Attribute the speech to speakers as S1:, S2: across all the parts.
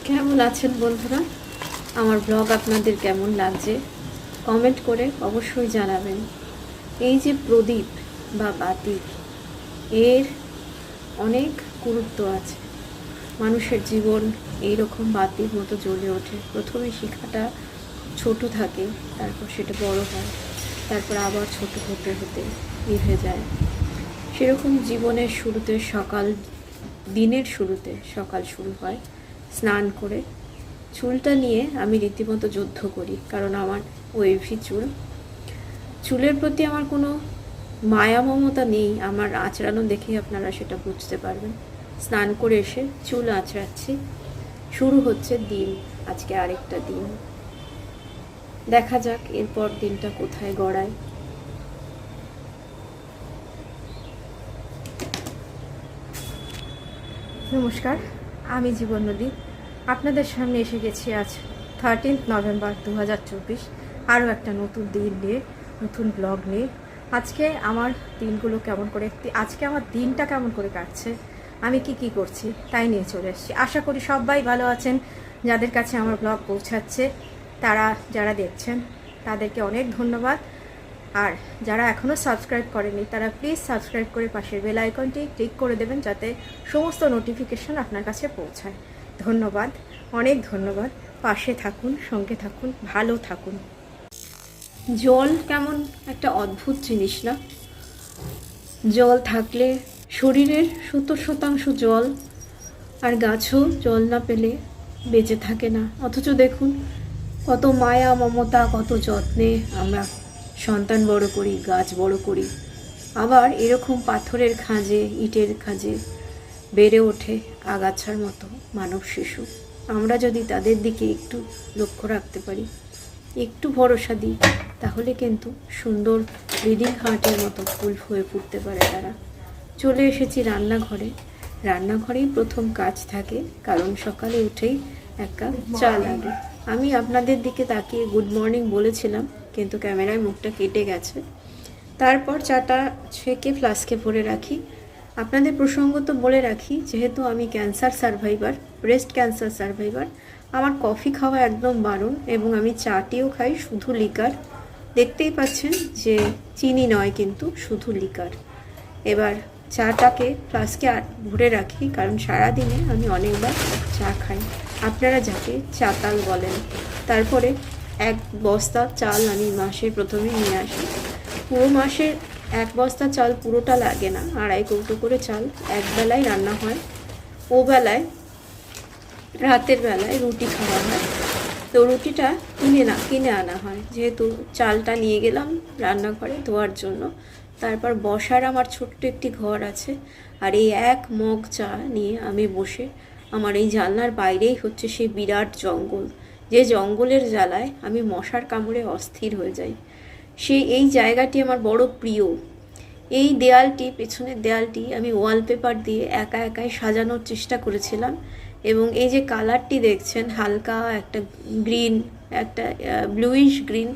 S1: কেমন আছেন বন্ধুরা? আমার ব্লগ আপনাদের কেমন লাগছে কমেন্ট করে অবশ্যই জানাবেন। এই যে প্রদীপ বা বাতি, এর অনেক গুরুত্ব আছে। মানুষের জীবন এইরকম বাতির মতো জ্বলে ওঠে। প্রথমে শিখাটা ছোট থাকে, তারপর সেটা বড় হয়, তারপর আবার ছোট হতে হতে নিভে যায়। সেরকম জীবনের শুরুতে দিনের শুরুতে সকাল শুরু হয় স্নান করে। চুলটা নিয়ে আমি রীতিমতো যুদ্ধ করি, কারণ আমার ওয়েভি চুলের প্রতি আমার কোনো মায়া মমতা নেই। আমার আঁচড়ানো দেখেই আপনারা সেটা বুঝতে পারবেন। স্নান করে এসে চুল আঁচড়াচ্ছি, শুরু হচ্ছে দিন। আজকে আরেকটা দিন, দেখা যাক এরপর দিনটা কোথায় গড়ায়। নমস্কার, আমি জীবন নদী আপনাদের সামনে এসে গেছি আজ 13 নভেম্বর 2024, আরও একটা নতুন দিন নিয়ে, নতুন ব্লগ নিয়ে। আজকে আমার দিনগুলো কেমন করে, আজকে আমার দিনটা কেমন করে কাটছে, আমি কি করছি তাই নিয়ে চলে এসেছি। আশা করি সবাই ভালো আছেন। যাদের কাছে আমার ব্লগ পৌঁছাচ্ছে, যারা দেখছেন তাদেরকে অনেক ধন্যবাদ। আর যারা এখনও সাবস্ক্রাইব করেনি তারা প্লিজ সাবস্ক্রাইব করে পাশের বেল আইকনটি ক্লিক করে দেবেন, যাতে সমস্ত নোটিফিকেশন আপনার কাছে পৌঁছায়। ধন্যবাদ, অনেক ধন্যবাদ। পাশে থাকুন, সঙ্গে থাকুন, ভালো থাকুন। জল কেমন একটা অদ্ভুত জিনিস না? জল থাকলে শরীরের 70% জল, আর গাছও জল না পেলে বেঁচে থাকে না। অথচ দেখুন কত মায়া মমতা, কত যত্নে আমরা সন্তান বড় করি, গাছ বড় করি। আবার এরকম পাথরের খাঁজে, ইটের খাঁজে বেড়ে ওঠে আগাছার মতো মানব শিশু। আমরা যদি তাদের দিকে একটু লক্ষ্য রাখতে পারি, একটু ভরসা দিই, তাহলে কিন্তু সুন্দর ব্রিডিং হার্টের মতো ফুল হয়ে ফুটতে পারে তারা। চলে এসেছি রান্নাঘরে। রান্নাঘরেই প্রথম কাজ থাকে, কারণ সকালে উঠেই এক কাপ চা লাগে। আমি আপনাদের দিকে তাকিয়ে গুড মর্নিং বলেছিলাম, কিন্তু ক্যামেরায় মুখটা কেটে গেছে। তারপর চাটা ছেঁকে ফ্লাস্কে ভরে রাখি। আপনাদের প্রসঙ্গত বলে রাখি, যেহেতু আমি cancer survivor, breast cancer survivor, আমার কফি খাওয়া একদম বারণ, এবং আমি চাটিও খাই শুধু লিকার। দেখতেই পাচ্ছেন যে চিনি নয়, কিন্তু শুধু লিকার। এবার চাটাকে ফ্লাস্কে ভরে রাখি, কারণ সারাদিনে আমি অনেকবার চা খাই, আপনারা যাকে চাতাল বলেন। তারপরে 1 বস্তা চাল আমি মাসের প্রথমে নিয়ে আসি। পুরো মাসের 1 বস্তা চাল পুরোটা লাগে না, 2.5 কৌটো করে চাল একবেলায় রান্না হয়। ও বেলায়, রাতের বেলায় রুটি খাওয়া হয়। তো রুটিটা কিনে আনা হয়, যেহেতু চালটা নিয়ে গেলাম রান্নাঘরে ধোয়ার জন্য। তারপর বসার আমার ছোট্ট একটি ঘর আছে, আর এই 1 মগ চা নিয়ে আমি বসে, আমার এই জানলার বাইরেই হচ্ছে সেই বিরাট জঙ্গল, যে জঙ্গলের জ্বালায় আমি মশার কামড়ে অস্থির হয়ে যাই। এই জায়গাটি আমার বড় প্রিয়। এই দেয়ালটি, পেছনের দেয়ালটি আমি ওয়ালপেপার দিয়ে একাই সাজানোর চেষ্টা করেছিলাম, এবং এই যে কালারটি দেখছেন, হালকা একটা গ্রিন, একটা ব্লুইশ গ্রিন,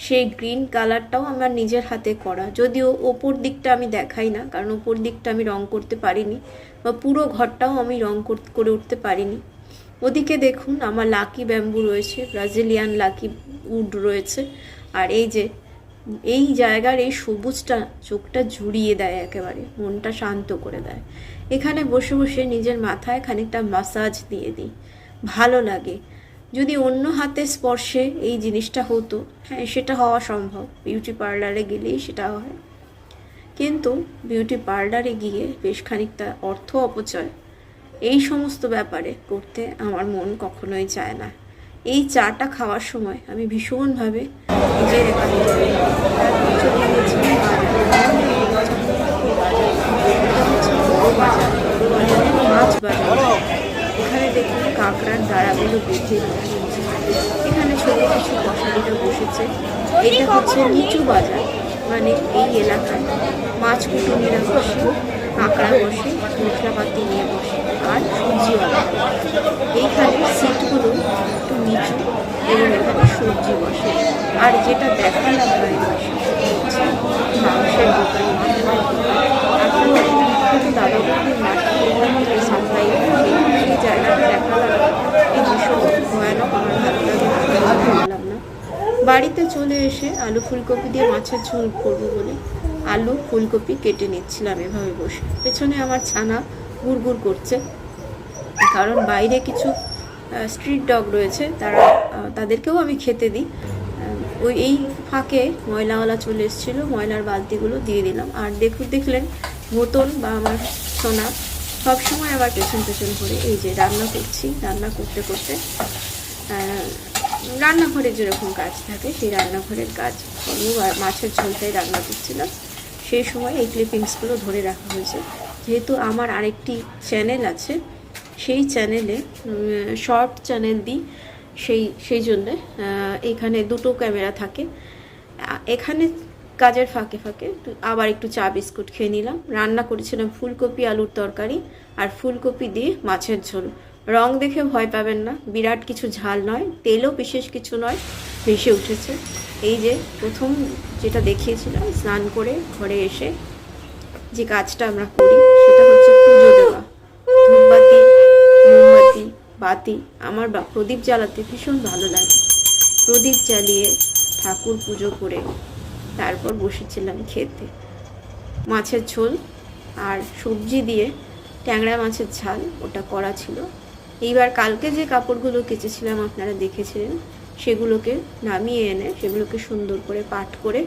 S1: সেই গ্রিন কালারটাও আমার নিজের হাতে করা। যদিও ওপর দিকটা আমি দেখাই না, কারণ ওপর দিকটা আমি রং করতে পারিনি, বা পুরো ঘরটাও আমি রং করে উঠতে পারিনি। ওদিকে দেখুন আমার লাকি ব্যাম্বু রয়েছে, ব্রাজিলিয়ান লাকি উড রয়েছে। আর এই জায়গার এই সবুজটা চোখটা জুড়িয়ে দেয়, একেবারে মনটা শান্ত করে দেয়। এখানে বসে বসে নিজের মাথায় খানিকটা মাসাজ দিয়ে দিই, ভালো লাগে। যদি অন্য হাতে স্পর্শে এই জিনিসটা হতো, হ্যাঁ সেটা হওয়া সম্ভব, বিউটি পার্লারে গেলেই সেটা হয়। কিন্তু বিউটি পার্লারে গিয়ে বেশ খানিকটা অর্থ অপচয় এই সমস্ত ব্যাপারে করতে আমার মন কখনোই চায় না। এই চাটা খাওয়ার সময় আমি ভীষণভাবে নিজের মাছ বাজার। এখানে দেখুন কাঁকড়ার দাঁড়াগুলো বেঁধে রয়েছে। এখানে ছোট কিছু কসারিরা বসেছে। এটা হচ্ছে নিচু বাজার, মানে এই এলাকায় মাছ কুটুমিরা বসে, কাঁকড়া বসে, মশলাপাতি নিয়ে বসে, আর সবজিওয়ালা। এইখানে সিটগুলো একটু নিচু, এবং এখানে সবজি বসে। আর যেটা দেখালাম মাংসের দোকান, আপনাদের বিখ্যাত দাদাবাবুর মাটি সাপ্লাই, সেই জায়গাটা দেখালাম। এই
S2: বাড়িতে চলে এসে আলু ফুলকপি দিয়ে মাছের ঝোল করবো বলে আলু ফুলকপি কেটে নিচ্ছিলাম এভাবে বসে। পেছনে আমার ছানা গুড়গুড় করছে, কারণ বাইরে কিছু স্ট্রিট ডগ রয়েছে, তাদেরকেও আমি খেতে দিই। এই ফাঁকে ময়লাওয়ালা চলে এসেছিলো, ময়লার বালতিগুলো দিয়ে দিলাম। আর দেখলেন মতন বা আমার সোনা সবসময় আবার পেছন করে এই যে রান্না করছি। রান্না করতে করতে রান্নাঘরে যেরকম কাজ থাকে সেই রান্নাঘরের কাজ আর মাছের ঝোলটাই রান্না করছিলাম। সেই সময় এই ক্লিপিংসগুলো ধরে রাখা হয়েছে। যেহেতু আমার আরেকটি চ্যানেল আছে, সেই চ্যানেলে শর্ট চ্যানেল দিই, সেই জন্যে এখানে দুটো ক্যামেরা থাকে। এখানে কাজের ফাঁকে আবার একটু চা বিস্কুট খেয়ে নিলাম। রান্না করেছিলাম ফুলকপি আলুর তরকারি আর ফুলকপি দিয়ে মাছের ঝোল। রং দেখে ভয় পাবেন না, বিরাট কিছু ঝাল নয়, তেলও বিশেষ কিছু নয়, ভেসে উঠেছে। এই যে প্রথম যেটা দেখিয়েছিলাম, স্নান করে ঘরে এসে যে কাজটা আমরা করি সেটা হচ্ছে পুজো দেওয়া। ধূপবাতি, মোমবাতি, বাতি, আমার প্রদীপ জ্বালাতে ভীষণ ভালো লাগে। প্রদীপ জ্বালিয়ে ঠাকুর পুজো করে তারপর বসেছিলাম খেতে। মাছের ঝোল আর সবজি দিয়ে ট্যাংরা মাছের ঝাল, ওটা করা ছিল। এইবার কালকে যে কাপড়গুলো কেচেছিলাম আপনারা দেখেছিলেন, সেগুলোকে নামিয়ে এনে সেগুলোকে সুন্দর করে পাট করে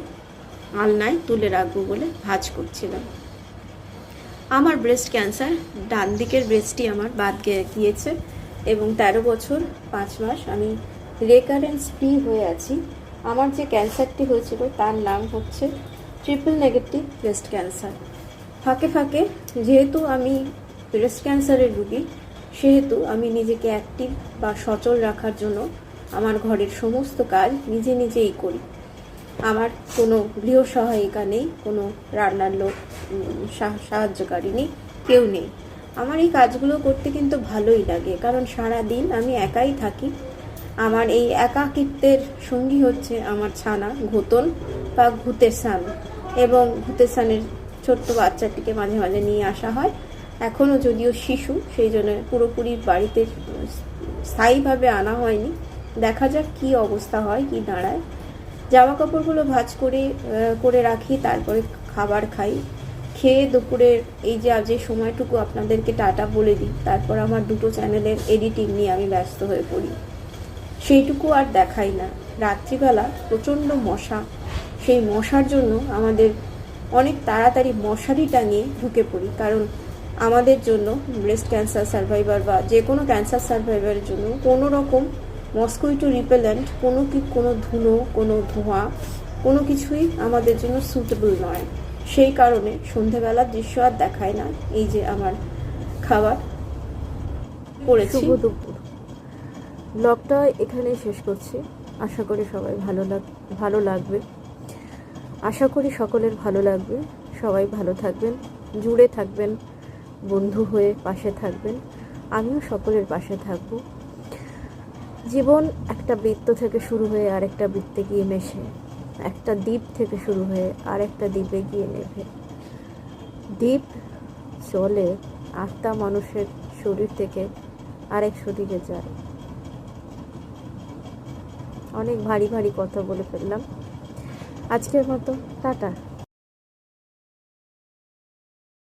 S2: আলনায় তুলে রাখবো বলে ভাঁজ করছিলাম। আমার ব্রেস্ট ক্যান্সার, ডান দিকের ব্রেস্টটি আমার বাদ গিয়েছে এবং 13 বছর 5 মাস আমি রেকারেন্স ফ্রি হয়ে আছি। আমার যে ক্যান্সারটি হয়েছিল তার নাম হচ্ছে ট্রিপল নেগেটিভ ব্রেস্ট ক্যান্সার। ফাঁকে যেহেতু আমি ব্রেস্ট ক্যান্সারের রোগী, সেহেতু আমি নিজেকে অ্যাক্টিভ বা সচল রাখার জন্য আমার ঘরের সমস্ত কাজ নিজেই করি। আমার কোনো গৃহ সহায়িকা নেই, কোনো রান্নার লোক সাহায্যকারী নেই, কেউ নেই। আমার এই কাজগুলো করতে কিন্তু ভালোই লাগে, কারণ সারা দিন আমি একাই থাকি। আমার এই একাকিত্বের সঙ্গী হচ্ছে আমার ছানা ঘোতন বা ঘুতেসান, এবং ঘুতেসানের ছোট্ট বাচ্চাটিকে মাঝে মাঝে নিয়ে আসা হয়। এখনও যদিও শিশু, সেই জন্য পুরোপুরি বাড়িতে স্থায়ীভাবে আনা হয়নি। দেখা যাক কী অবস্থা হয়, কি দাঁড়ায়। জামা কাপড়গুলো ভাঁজ করে রাখি, তারপরে খাবার খাই। খেয়ে দুপুরের এই যে সময়টুকু আপনাদেরকে টাটা বলে দিই, তারপর আমার 2টো চ্যানেলের এডিটিং নিয়ে আমি ব্যস্ত হয়ে পড়ি। সেইটুকু আর দেখাই না। রাত্রিবেলা প্রচণ্ড মশা, সেই মশার জন্য আমাদের অনেক তাড়াতাড়ি মশারি টাঙিয়ে ঢুকে পড়ি, কারণ আমাদের জন্য ব্রেস্ট ক্যান্সার সার্ভাইভার বা যে কোনো ক্যান্সার সার্ভাইভারের জন্য কোনো রকম মসকুইটো রিপেলেন্ট, কোনো ধুলো, কোনো ধোঁয়া, কোনো কিছুই আমাদের জন্য সুটেবল নয়। সেই কারণে সন্ধেবেলার দৃশ্য আর দেখায় না। এই যে আমার খাবার পড়েছি।
S1: শুভ দুপুর। ব্লগটা এখানেই শেষ করছি। আশা করি সবাই ভালো লাগবে। আশা করি সকলের ভালো লাগবে। সবাই ভালো থাকবেন, জুড়ে থাকবেন, বন্ধু হয়ে পাশে থাকবেন। আমিও সকলের পাশে থাকব। জীবন একটা বৃত্ত থেকে শুরু হয়ে আরেকটা বৃত্তে গিয়ে মেশে, একটা দ্বীপ থেকে শুরু হয়ে আরেকটা দ্বীপে গিয়ে নেভে। দ্বীপ চলে, আত্মা মানুষের শরীর থেকে আরেক শরীরে যায়। অনেক ভারী কথা বলে ফেললাম। আজকের মতো টাটা।